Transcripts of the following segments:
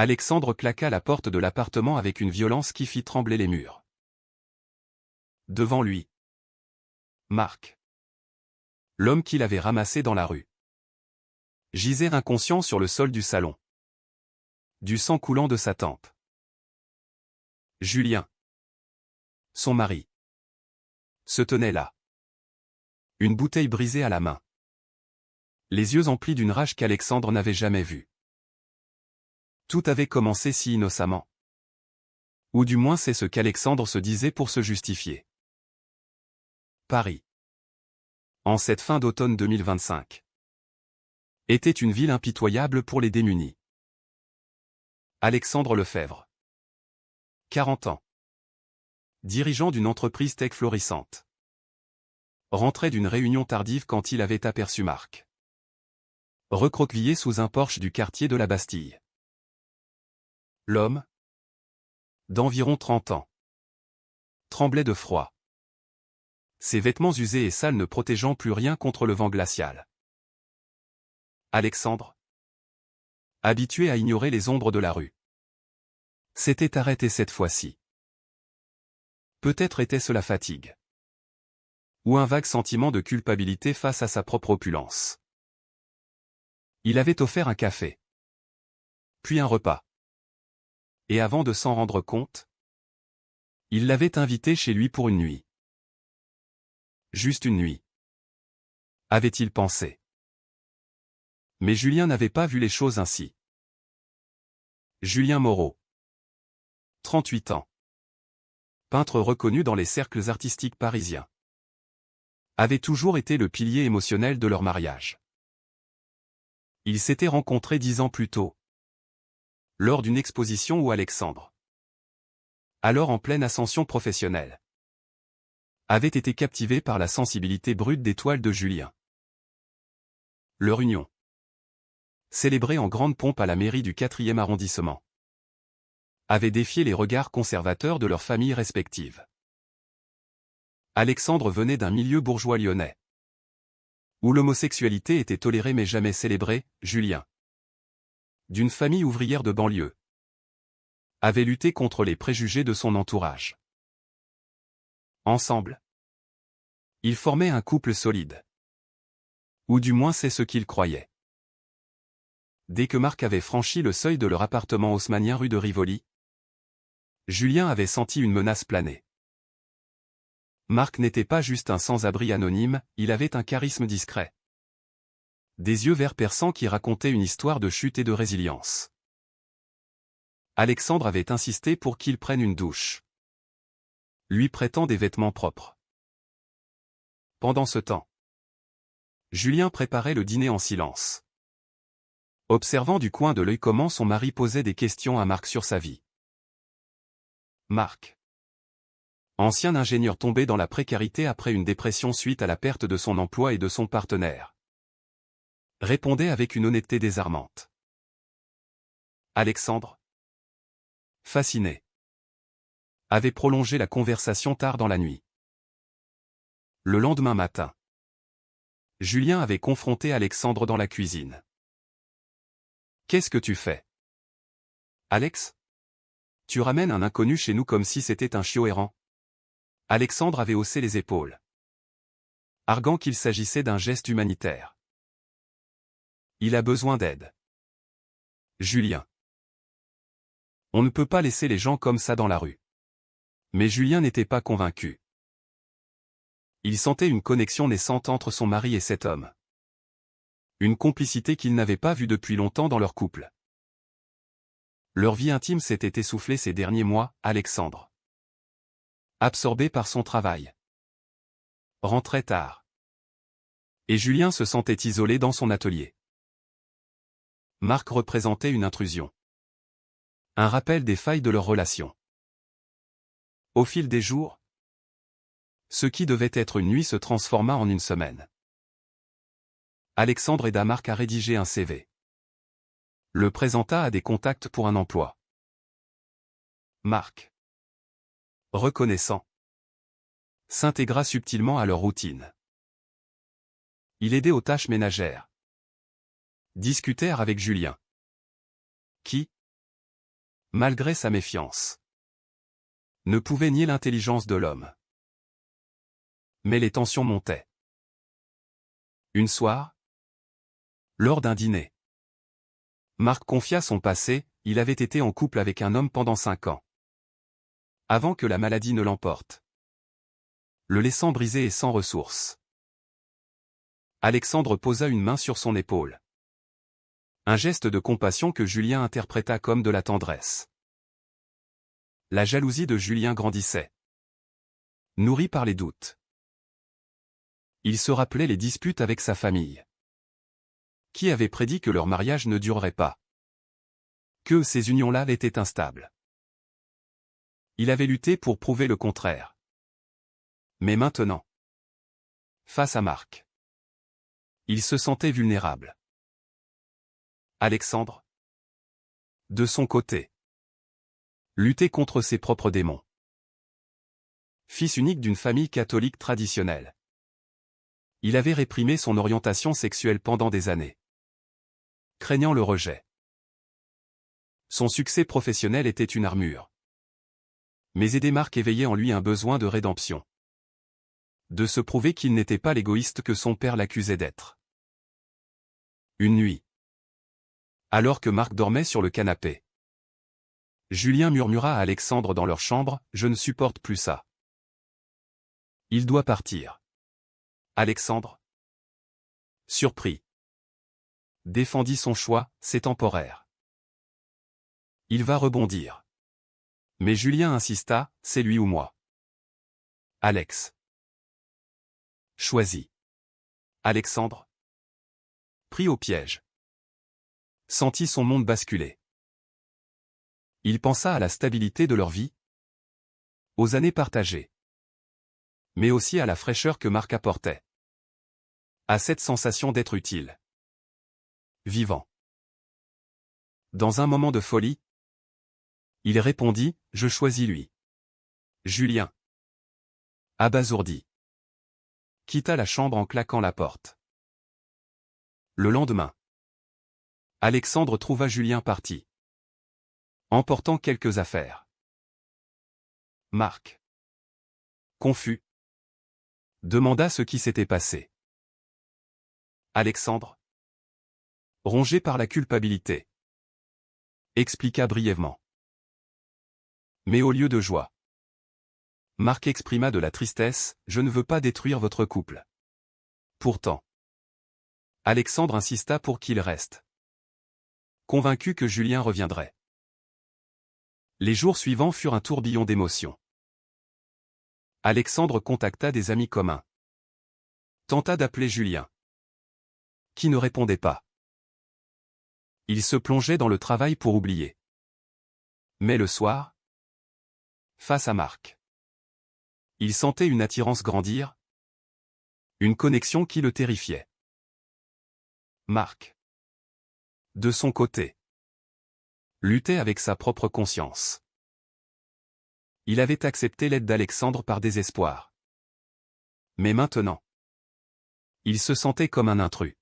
Alexandre claqua la porte de l'appartement avec une violence qui fit trembler les murs. Devant lui, Marc, l'homme qu'il avait ramassé dans la rue, gisait inconscient sur le sol du salon, du sang coulant de sa tempe. Julien, son mari, se tenait là, une bouteille brisée à la main, les yeux emplis d'une rage qu'Alexandre n'avait jamais vue. Tout avait commencé si innocemment. Ou du moins c'est ce qu'Alexandre se disait pour se justifier. Paris, en cette fin d'automne 2025, était une ville impitoyable pour les démunis. Alexandre Lefebvre, 40 ans, dirigeant d'une entreprise tech florissante, rentrait d'une réunion tardive quand il avait aperçu Marc, recroquevillé sous un porche du quartier de la Bastille. L'homme, d'environ 30 ans, tremblait de froid, ses vêtements usés et sales ne protégeant plus rien contre le vent glacial. Alexandre, habitué à ignorer les ombres de la rue, s'était arrêté cette fois-ci. Peut-être était-ce la fatigue, ou un vague sentiment de culpabilité face à sa propre opulence. Il avait offert un café, puis un repas. Et avant de s'en rendre compte, il l'avait invité chez lui pour une nuit. Juste une nuit, avait-il pensé. Mais Julien n'avait pas vu les choses ainsi. Julien Moreau, 38 ans, peintre reconnu dans les cercles artistiques parisiens, avait toujours été le pilier émotionnel de leur mariage. Ils s'étaient rencontrés 10 ans plus tôt, lors d'une exposition où Alexandre, alors en pleine ascension professionnelle, avait été captivé par la sensibilité brute des toiles de Julien. Leur union, célébrée en grande pompe à la mairie du 4e arrondissement, avait défié les regards conservateurs de leurs familles respectives. Alexandre venait d'un milieu bourgeois lyonnais, où l'homosexualité était tolérée mais jamais célébrée. Julien, d'une famille ouvrière de banlieue, avait lutté contre les préjugés de son entourage. Ensemble, ils formaient un couple solide. Ou du moins c'est ce qu'ils croyaient. Dès que Marc avait franchi le seuil de leur appartement haussmannien rue de Rivoli, Julien avait senti une menace planer. Marc n'était pas juste un sans-abri anonyme, il avait un charisme discret. Des yeux verts perçants qui racontaient une histoire de chute et de résilience. Alexandre avait insisté pour qu'il prenne une douche, lui prêtant des vêtements propres. Pendant ce temps, Julien préparait le dîner en silence, observant du coin de l'œil comment son mari posait des questions à Marc sur sa vie. Marc, ancien ingénieur tombé dans la précarité après une dépression suite à la perte de son emploi et de son partenaire, répondait avec une honnêteté désarmante. Alexandre, fasciné, avait prolongé la conversation tard dans la nuit. Le lendemain matin, Julien avait confronté Alexandre dans la cuisine. « Qu'est-ce que tu fais, Alex? Tu ramènes un inconnu chez nous comme si c'était un chiot errant ?» Alexandre avait haussé les épaules, arguant qu'il s'agissait d'un geste humanitaire. Il a besoin d'aide. Julien. On ne peut pas laisser les gens comme ça dans la rue. Mais Julien n'était pas convaincu. Il sentait une connexion naissante entre son mari et cet homme. Une complicité qu'il n'avait pas vue depuis longtemps dans leur couple. Leur vie intime s'était essoufflée ces derniers mois. Alexandre, absorbé par son travail, rentrait tard. Et Julien se sentait isolé dans son atelier. Marc représentait une intrusion. Un rappel des failles de leur relation. Au fil des jours, ce qui devait être une nuit se transforma en une semaine. Alexandre aida Marc à rédiger un CV. Le présenta à des contacts pour un emploi. Marc, reconnaissant, s'intégra subtilement à leur routine. Il aidait aux tâches ménagères. Discutait avec Julien, qui, malgré sa méfiance. Ne pouvait nier l'intelligence de l'homme. Mais les tensions montaient. Une soir, lors d'un dîner, Marc confia son passé, il avait été en couple avec un homme pendant 5 ans. Avant que la maladie ne l'emporte, le laissant brisé et sans ressources. Alexandre posa une main sur son épaule. Un geste de compassion que Julien interpréta comme de la tendresse. La jalousie de Julien grandissait. Nourri par les doutes. Il se rappelait les disputes avec sa famille. Qui avait prédit que leur mariage ne durerait pas? Que ces unions-là étaient instables. Il avait lutté pour prouver le contraire. Mais maintenant, face à Marc, il se sentait vulnérable. Alexandre, de son côté, luttait contre ses propres démons. Fils unique d'une famille catholique traditionnelle, il avait réprimé son orientation sexuelle pendant des années, craignant le rejet. Son succès professionnel était une armure. Mais aider Marc éveillait en lui un besoin de rédemption. De se prouver qu'il n'était pas l'égoïste que son père l'accusait d'être. Une nuit, alors que Marc dormait sur le canapé, Julien murmura à Alexandre dans leur chambre, « Je ne supporte plus ça. Il doit partir. » Alexandre, surpris, défendit son choix, c'est temporaire. Il va rebondir. Mais Julien insista, c'est lui ou moi. Alex. Choisis. Alexandre, pris au piège, sentit son monde basculer. Il pensa à la stabilité de leur vie, aux années partagées, mais aussi à la fraîcheur que Marc apportait, à cette sensation d'être utile, vivant. Dans un moment de folie, il répondit, « Je choisis lui. » Julien, abasourdi, quitta la chambre en claquant la porte. Le lendemain, Alexandre trouva Julien parti, emportant quelques affaires. Marc, confus, demanda ce qui s'était passé. Alexandre, rongé par la culpabilité, expliqua brièvement. Mais au lieu de joie, Marc exprima de la tristesse, « Je ne veux pas détruire votre couple. » Pourtant, Alexandre insista pour qu'il reste, convaincu que Julien reviendrait. Les jours suivants furent un tourbillon d'émotions. Alexandre contacta des amis communs. Tenta d'appeler Julien, qui ne répondait pas. Il se plongeait dans le travail pour oublier. Mais le soir, face à Marc, il sentait une attirance grandir, une connexion qui le terrifiait. Marc, de son côté, luttait avec sa propre conscience. Il avait accepté l'aide d'Alexandre par désespoir. Mais maintenant, il se sentait comme un intrus.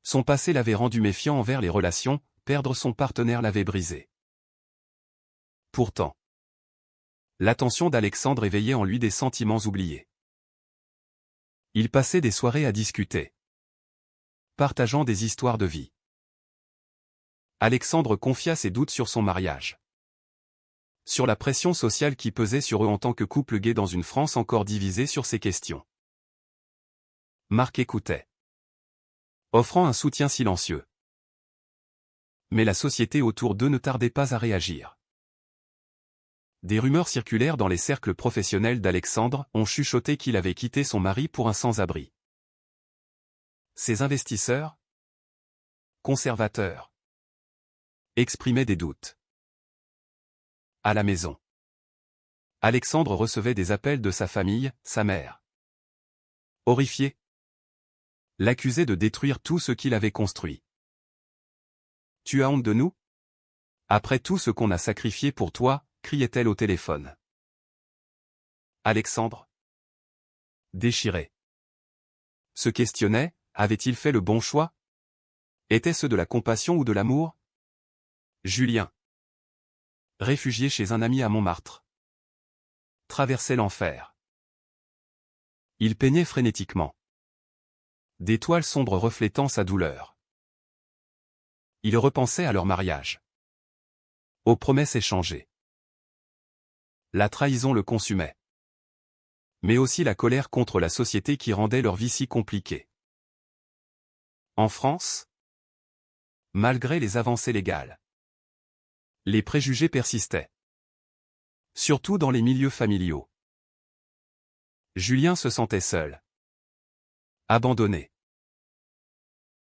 Son passé l'avait rendu méfiant envers les relations, perdre son partenaire l'avait brisé. Pourtant, l'attention d'Alexandre éveillait en lui des sentiments oubliés. Ils passaient des soirées à discuter, partageant des histoires de vie. Alexandre confia ses doutes sur son mariage, sur la pression sociale qui pesait sur eux en tant que couple gay dans une France encore divisée sur ces questions. Marc écoutait, offrant un soutien silencieux. Mais la société autour d'eux ne tardait pas à réagir. Des rumeurs circulèrent dans les cercles professionnels d'Alexandre, on chuchotait qu'il avait quitté son mari pour un sans-abri. Ses investisseurs, conservateurs, exprimaient des doutes. À la maison, Alexandre recevait des appels de sa famille, sa mère, horrifiée, l'accusait de détruire tout ce qu'il avait construit. « Tu as honte de nous? Après tout ce qu'on a sacrifié pour toi » criait-elle au téléphone. Alexandre, déchiré, se questionnait, avait-il fait le bon choix? Était-ce de la compassion ou de l'amour? Julien, réfugié chez un ami à Montmartre, traversait l'enfer. Il peignait frénétiquement. Des toiles sombres reflétant sa douleur. Il repensait à leur mariage. Aux promesses échangées. La trahison le consumait. Mais aussi la colère contre la société qui rendait leur vie si compliquée. En France, malgré les avancées légales, les préjugés persistaient. Surtout dans les milieux familiaux. Julien se sentait seul. Abandonné.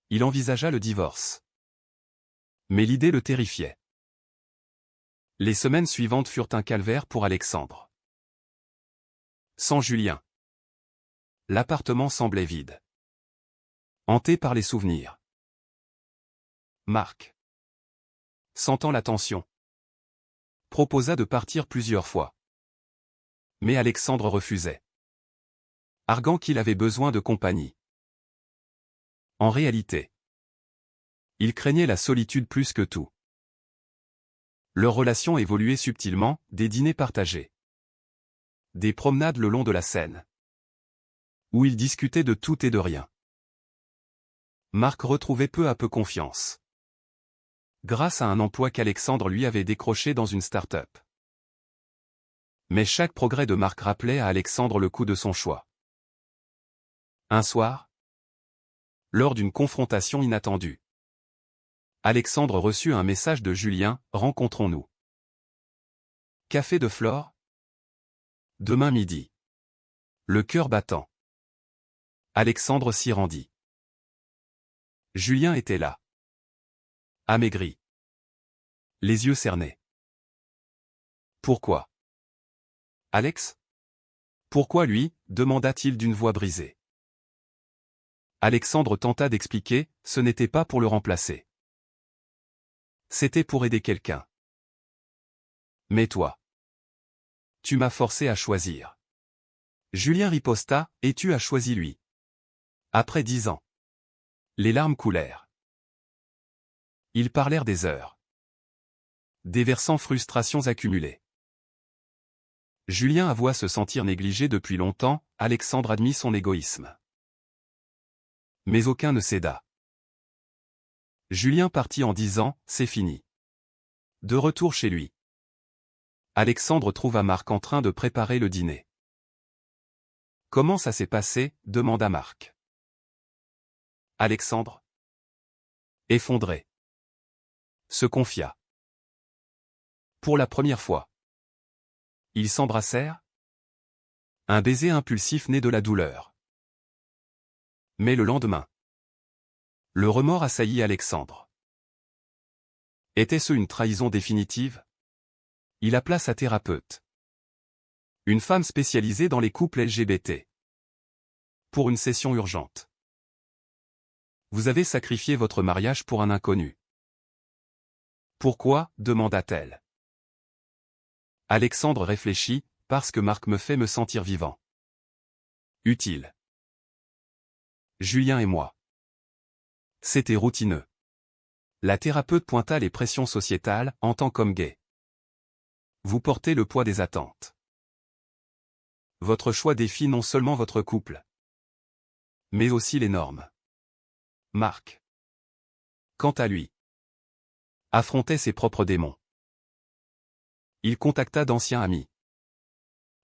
Il envisagea le divorce. Mais l'idée le terrifiait. Les semaines suivantes furent un calvaire pour Alexandre. Sans Julien, l'appartement semblait vide. Hanté par les souvenirs. Marc, sentant la tension, proposa de partir plusieurs fois. Mais Alexandre refusait, arguant qu'il avait besoin de compagnie. En réalité, il craignait la solitude plus que tout. Leur relation évoluait subtilement, des dîners partagés. Des promenades le long de la Seine. Où ils discutaient de tout et de rien. Marc retrouvait peu à peu confiance. Grâce à un emploi qu'Alexandre lui avait décroché dans une start-up. Mais chaque progrès de Marc rappelait à Alexandre le coût de son choix. Un soir, lors d'une confrontation inattendue, Alexandre reçut un message de Julien, « Rencontrons-nous. Café de Flore. Demain midi. » Le cœur battant. Alexandre s'y rendit. Julien était là. Amaigri. Les yeux cernés. Pourquoi? Alex? Pourquoi lui? Demanda-t-il d'une voix brisée. Alexandre tenta d'expliquer, ce n'était pas pour le remplacer. C'était pour aider quelqu'un. Mais toi, tu m'as forcé à choisir. Julien riposta, et tu as choisi lui. Après 10 ans. Les larmes coulèrent. Ils parlèrent des heures. Déversant frustrations accumulées. Julien avoua se sentir négligé depuis longtemps, Alexandre admit son égoïsme. Mais aucun ne céda. Julien partit en disant, c'est fini. De retour chez lui. Alexandre trouva Marc en train de préparer le dîner. Comment ça s'est passé? Demanda Marc. Alexandre, effondré, se confia. Pour la première fois. Ils s'embrassèrent. Un baiser impulsif né de la douleur. Mais le lendemain, le remords assaillit Alexandre. Était-ce une trahison définitive? Il appela sa thérapeute. Une femme spécialisée dans les couples LGBT. Pour une session urgente. Vous avez sacrifié votre mariage pour un inconnu. Pourquoi? Demanda-t-elle. Alexandre réfléchit, parce que Marc me fait me sentir vivant. Utile. Julien et moi. C'était routineux. La thérapeute pointa les pressions sociétales, en tant qu'homme gay. Vous portez le poids des attentes. Votre choix défie non seulement votre couple, mais aussi les normes. Marc, quant à lui, affrontait ses propres démons. Il contacta d'anciens amis,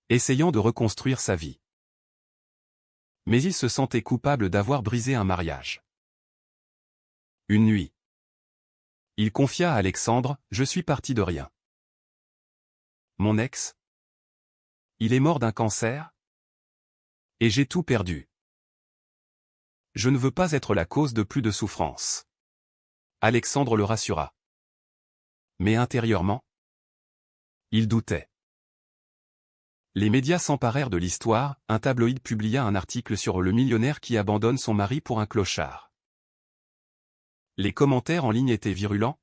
essayant de reconstruire sa vie. Mais il se sentait coupable d'avoir brisé un mariage. Une nuit, il confia à Alexandre, « Je suis parti de rien. Mon ex, il est mort d'un cancer, et j'ai tout perdu. Je ne veux pas être la cause de plus de souffrance. » Alexandre le rassura. Mais intérieurement, il doutait. Les médias s'emparèrent de l'histoire, un tabloïd publia un article sur le millionnaire qui abandonne son mari pour un clochard. Les commentaires en ligne étaient virulents.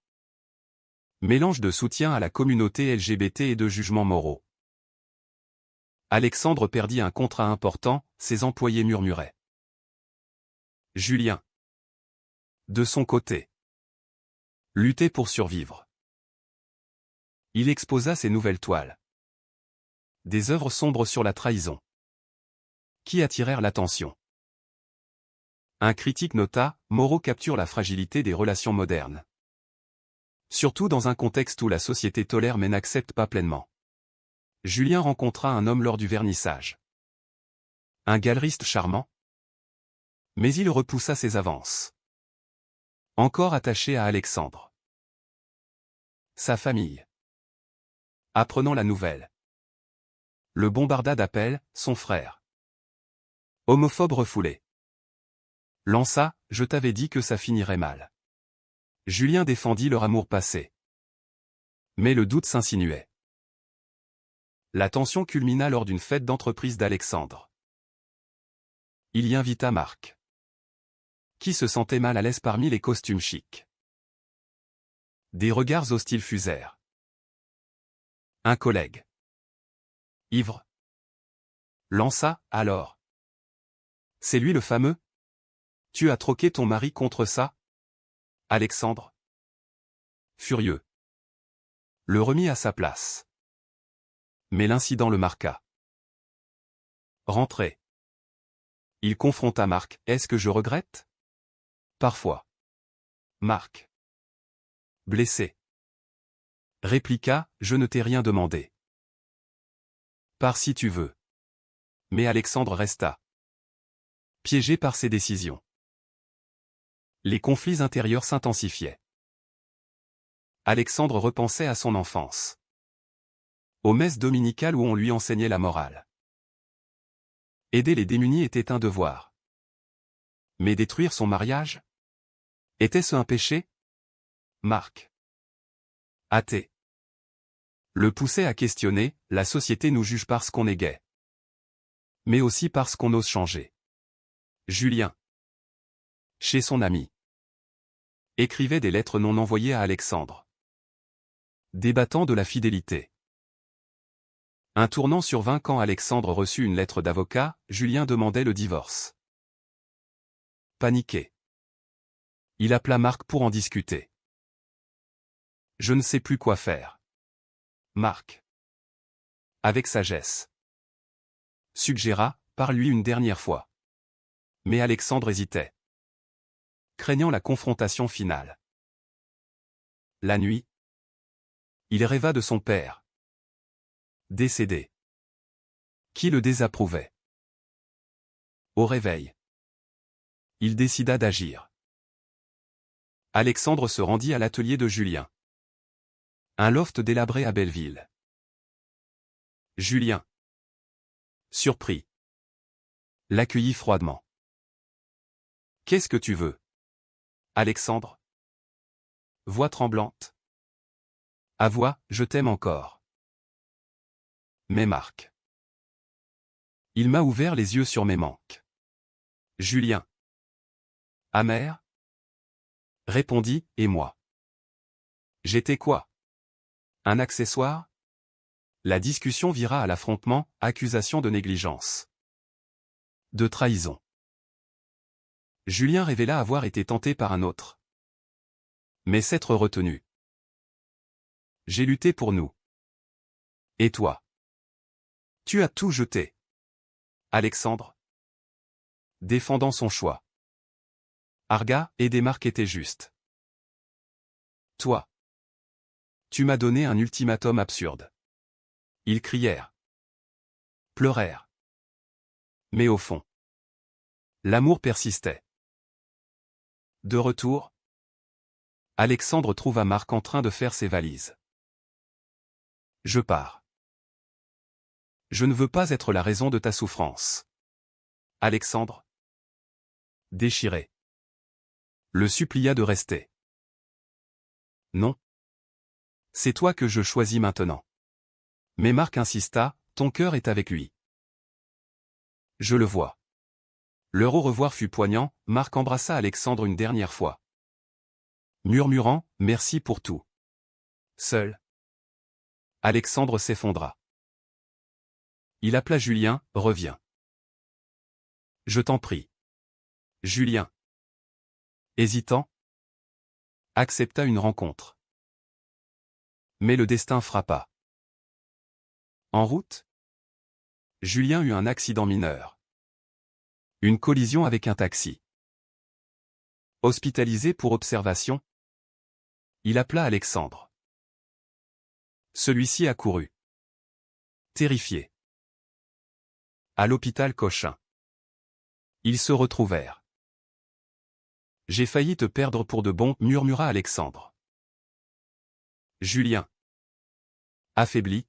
Mélange de soutien à la communauté LGBT et de jugements moraux. Alexandre perdit un contrat important, ses employés murmuraient. Julien, de son côté, luttait pour survivre. Il exposa ses nouvelles toiles. Des œuvres sombres sur la trahison. Qui attirèrent l'attention. Un critique nota, Moreau capture la fragilité des relations modernes. Surtout dans un contexte où la société tolère mais n'accepte pas pleinement. Julien rencontra un homme lors du vernissage. Un galeriste charmant. Mais il repoussa ses avances. Encore attaché à Alexandre. Sa famille. Apprenant la nouvelle. Le bombarda d'appels, son frère. Homophobe refoulé. Lança, je t'avais dit que ça finirait mal. Julien défendit leur amour passé. Mais le doute s'insinuait. La tension culmina lors d'une fête d'entreprise d'Alexandre. Il y invita Marc. Qui se sentait mal à l'aise parmi les costumes chics. Des regards hostiles fusèrent. Un collègue. Ivre. Lança, alors. C'est lui le fameux? Tu as troqué ton mari contre ça? Alexandre. Furieux. Le remit à sa place. Mais l'incident le marqua. Rentré. Il confronta Marc. Est-ce que je regrette? Parfois. Marc. Blessé. Répliqua, je ne t'ai rien demandé. Pars si tu veux. Mais Alexandre resta. Piégé par ses décisions. Les conflits intérieurs s'intensifiaient. Alexandre repensait à son enfance. Aux messes dominicales où on lui enseignait la morale. Aider les démunis était un devoir. Mais détruire son mariage? Était-ce un péché? Marc. Athée. Le poussait à questionner, la société nous juge parce qu'on est gay. Mais aussi parce qu'on ose changer. Julien. Chez son ami. Écrivait des lettres non envoyées à Alexandre. Débattant de la fidélité. Un tournant survint quand Alexandre reçut une lettre d'avocat, Julien demandait le divorce. Paniqué. Il appela Marc pour en discuter. Je ne sais plus quoi faire. Marc. Avec sagesse. Suggéra, parle-lui une dernière fois. Mais Alexandre hésitait. Craignant la confrontation finale. La nuit. Il rêva de son père. Décédé. Qui le désapprouvait. Au réveil. Il décida d'agir. Alexandre se rendit à l'atelier de Julien. Un loft délabré à Belleville. Julien. Surpris. L'accueillit froidement. Qu'est-ce que tu veux? Alexandre. Voix tremblante. À voix, je t'aime encore. Mais Marc. Il m'a ouvert les yeux sur mes manques. Julien. Amer? Répondit, et moi? J'étais quoi? Un accessoire? La discussion vira à l'affrontement, accusation de négligence. De trahison. Julien révéla avoir été tenté par un autre. Mais s'être retenu. J'ai lutté pour nous. Et toi? Tu as tout jeté. Alexandre. Défendant son choix. Arga et des marques étaient justes. Toi. Tu m'as donné un ultimatum absurde. Ils crièrent. Pleurèrent. Mais au fond. L'amour persistait. De retour. Alexandre trouva Marc en train de faire ses valises. Je pars. Je ne veux pas être la raison de ta souffrance. Alexandre. Déchiré. Le supplia de rester. Non. C'est toi que je choisis maintenant. Mais Marc insista, ton cœur est avec lui. Je le vois. Leur au revoir fut poignant, Marc embrassa Alexandre une dernière fois. Murmurant, merci pour tout. Seul. Alexandre s'effondra. Il appela Julien, reviens. Je t'en prie. Julien. Hésitant. Accepta une rencontre. Mais le destin frappa. En route, Julien eut un accident mineur. Une collision avec un taxi. Hospitalisé pour observation, il appela Alexandre. Celui-ci accourut. Terrifié. À l'hôpital Cochin. Ils se retrouvèrent. « J'ai failli te perdre pour de bon » murmura Alexandre. Julien, affaibli,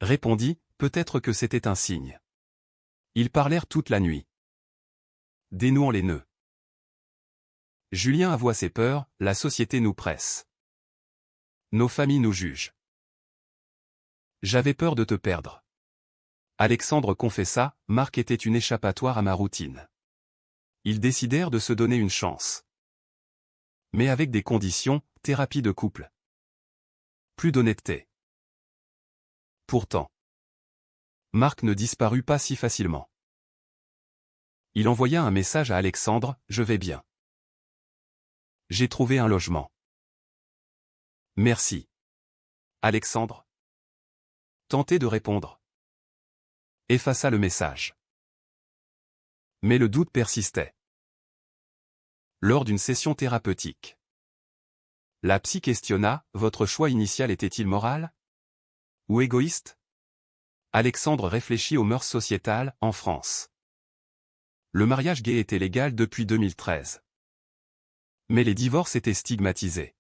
répondit, peut-être que c'était un signe. Ils parlèrent toute la nuit, dénouant les nœuds. Julien avoua ses peurs, la société nous presse. Nos familles nous jugent. J'avais peur de te perdre. Alexandre confessa, Marc était une échappatoire à ma routine. Ils décidèrent de se donner une chance. Mais avec des conditions, thérapie de couple. Plus d'honnêteté. Pourtant, Marc ne disparut pas si facilement. Il envoya un message à Alexandre, « Je vais bien. J'ai trouvé un logement. Merci. » Alexandre tentait de répondre. Effaça le message. Mais le doute persistait. Lors d'une session thérapeutique, la psy questionna, « Votre choix initial était-il moral ou égoïste ?» Alexandre réfléchit aux mœurs sociétales, en France. Le mariage gay était légal depuis 2013. Mais les divorces étaient stigmatisés.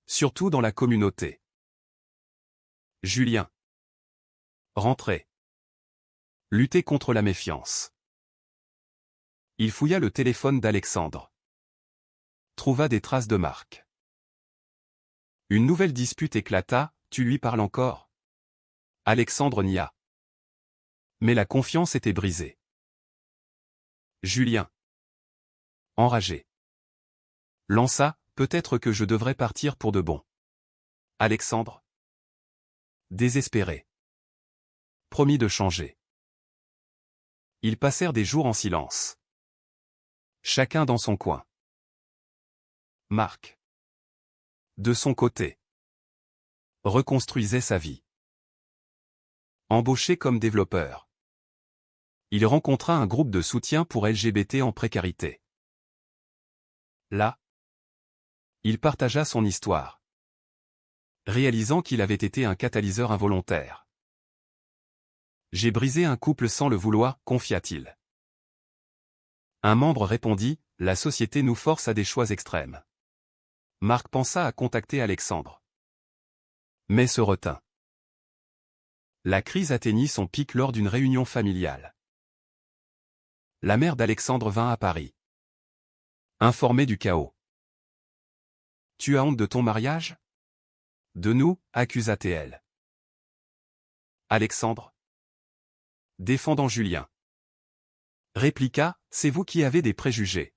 Surtout dans la communauté. Julien. Rentrer. Lutter contre la méfiance. Il fouilla le téléphone d'Alexandre. Trouva des traces de Marc. Une nouvelle dispute éclata, « Tu lui parles encore ?» Alexandre nia. Mais la confiance était brisée. Julien, enragé, lança, « Peut-être que je devrais partir pour de bon. » Alexandre, désespéré, promit de changer. Ils passèrent des jours en silence. Chacun dans son coin. Marc, de son côté, reconstruisait sa vie. Embauché comme développeur, il rencontra un groupe de soutien pour LGBT en précarité. Là, il partagea son histoire, réalisant qu'il avait été un catalyseur involontaire. « J'ai brisé un couple sans le vouloir », confia-t-il. Un membre répondit, « La société nous force à des choix extrêmes. » Marc pensa à contacter Alexandre, mais se retint. La crise atteignit son pic lors d'une réunion familiale. La mère d'Alexandre vint à Paris, informée du chaos. « Tu as honte de ton mariage ? » « De nous » accusa-t-elle. Alexandre, défendant Julien, répliqua, « C'est vous qui avez des préjugés. »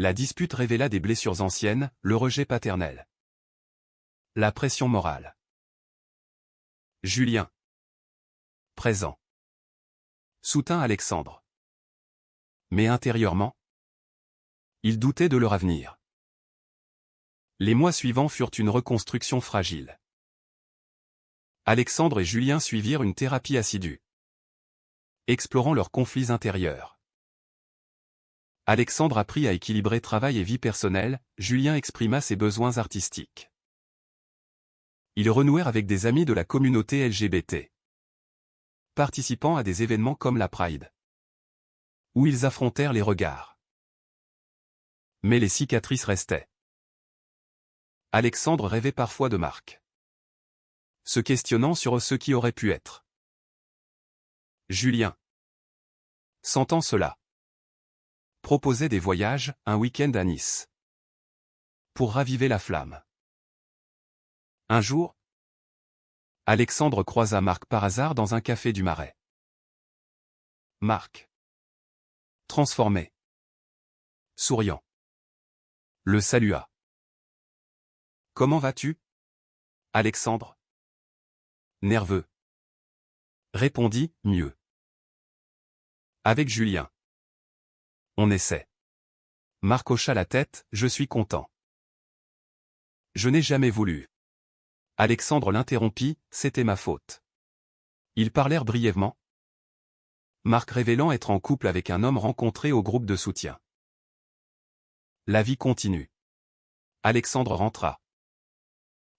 La dispute révéla des blessures anciennes, le rejet paternel. La pression morale. Julien, présent, soutint Alexandre. Mais intérieurement, il doutait de leur avenir. Les mois suivants furent une reconstruction fragile. Alexandre et Julien suivirent une thérapie assidue, explorant leurs conflits intérieurs. Alexandre apprit à équilibrer travail et vie personnelle, Julien exprima ses besoins artistiques. Ils renouèrent avec des amis de la communauté LGBT, participant à des événements comme la Pride, où ils affrontèrent les regards. Mais les cicatrices restaient. Alexandre rêvait parfois de Marc, se questionnant sur ce qui aurait pu être. Julien, sentant cela, proposait des voyages, un week-end à Nice, pour raviver la flamme. Un jour, Alexandre croisa Marc par hasard dans un café du Marais. Marc, transformé, souriant, le salua. « Comment vas-tu, Alexandre ?» Nerveux, répondit, « Mieux. Avec Julien. On essaie. » Marc hocha la tête, « Je suis content. Je n'ai jamais voulu. Alexandre l'interrompit, c'était ma faute. Ils parlèrent brièvement. Marc révélant être en couple avec un homme rencontré au groupe de soutien. La vie continue. Alexandre rentra.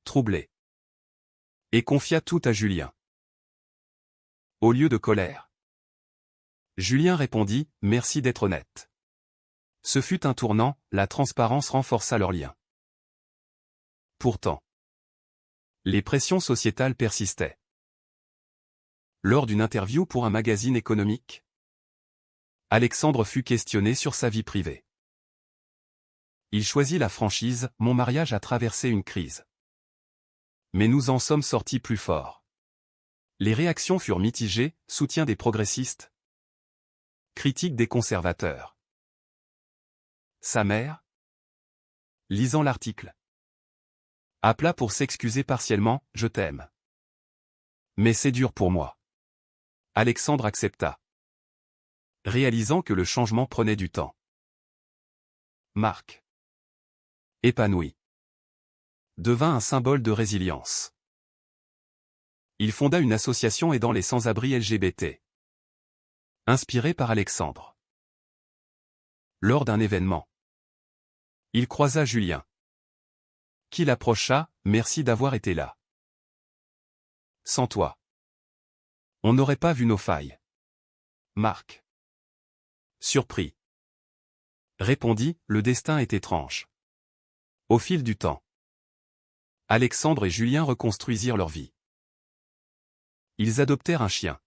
Troublé. Et confia tout à Julien. Au lieu de colère. Julien répondit, merci d'être honnête. Ce fut un tournant, la transparence renforça leur lien. Pourtant, les pressions sociétales persistaient. Lors d'une interview pour un magazine économique, Alexandre fut questionné sur sa vie privée. Il choisit la franchise, mon mariage a traversé une crise. Mais nous en sommes sortis plus forts. Les réactions furent mitigées, soutien des progressistes, critique des conservateurs. Sa mère, lisant l'article, appela pour s'excuser partiellement, je t'aime. Mais c'est dur pour moi. Alexandre accepta, réalisant que le changement prenait du temps. Marc, épanoui, devint un symbole de résilience. Il fonda une association aidant les sans-abri LGBT. Inspiré par Alexandre. Lors d'un événement, il croisa Julien, qui l'approcha, merci d'avoir été là. Sans toi, on n'aurait pas vu nos failles. Marc, surpris, répondit, le destin est étrange. Au fil du temps, Alexandre et Julien reconstruisirent leur vie. Ils adoptèrent un chien,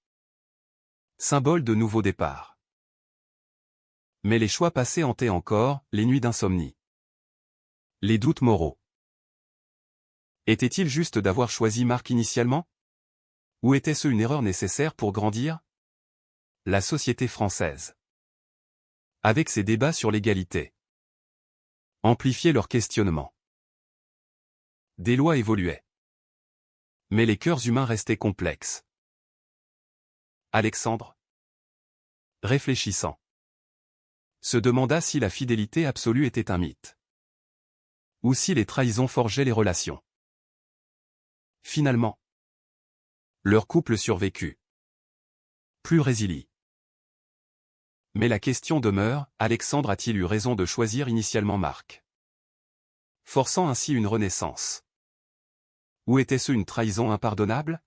symbole de nouveau départ. Mais les choix passés hantaient encore, les nuits d'insomnie. Les doutes moraux. Était-il juste d'avoir choisi Marc initialement? Ou était-ce une erreur nécessaire pour grandir? La société française, avec ses débats sur l'égalité, amplifiait leurs questionnements. Des lois évoluaient. Mais les cœurs humains restaient complexes. Alexandre, réfléchissant, se demanda si la fidélité absolue était un mythe. Ou si les trahisons forgeaient les relations. Finalement, leur couple survécut. Plus résilient. Mais la question demeure, Alexandre a-t-il eu raison de choisir initialement Marc? Forçant ainsi une renaissance. Ou était-ce une trahison impardonnable?